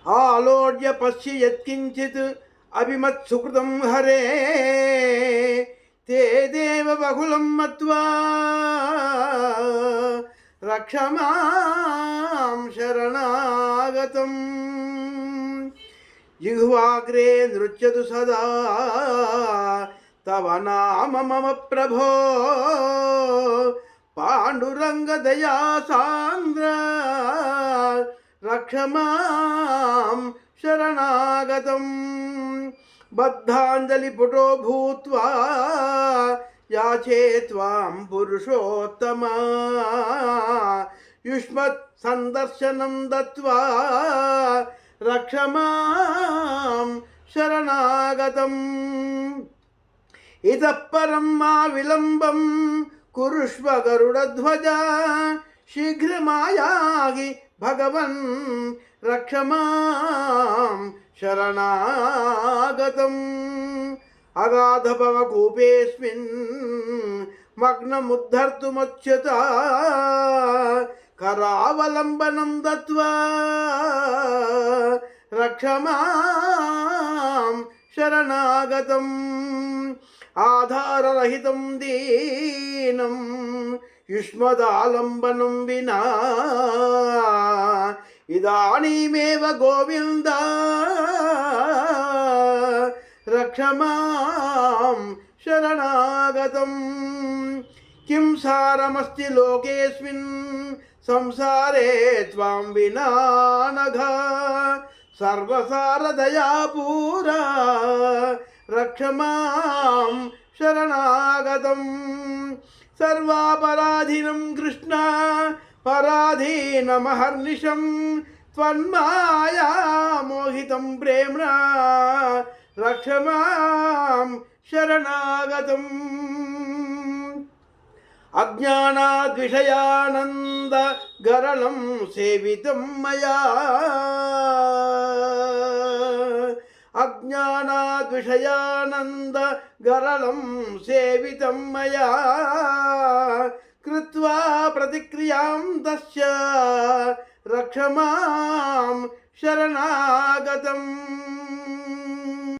ఆలోడ్య పశ్య యత్కించిత్ అభిమత్సుకృతం హరే తే దేవ బహుళం మత్వా రక్షమాం శరణాగతం. జిహ్వాగ్రే నృత్యతు సదా తవ నామ మమ ప్రభో పాండురంగ దయా సాంద్ర రక్షమాం శరణాగతం. బద్ధాంజలి పుటో భూత్వా యాచే త్వాం పురుషోత్తమ యుష్మత్ సందర్శనం దత్వా రక్షమాం శరణాగతం. ఇతః పరం మా విలంబం కురుష్వ గరుడధ్వజ శీఘ్రమాయాగి భగవన్ రక్షమాం శరణాగతం. అగాధభవకూపేస్మిన్ మగ్నముద్ధర్తుమచ్యుత కరావలంబనం దత్వా రక్షమాం శరణాగతం. ఆధారరహితం దీనం యుష్మదాలంబనం వినా ఇదానీమేవ గోవింద రక్షమాం శరణాగతం. కిం సారమస్తి లోకేస్మిన్ సంసారే త్వాం వినా నఘ సర్వసారదయా పూరా రక్షమాం శరణాగతం. సర్వాపరాధినం కృష్ణ పరాధీనమహర్నిశం త్వన్మాయా మోహితం ప్రేమ్ణా రక్షమాం శరణాగతం. అజ్ఞానాద్విషయానంద గరళం సేవితం మయా అజ్ఞానాద్విషయానంద గరళం సేవితం మయా కృత్వా ప్రతిక్రియాం తస్య రక్షమాం శరణాగతం.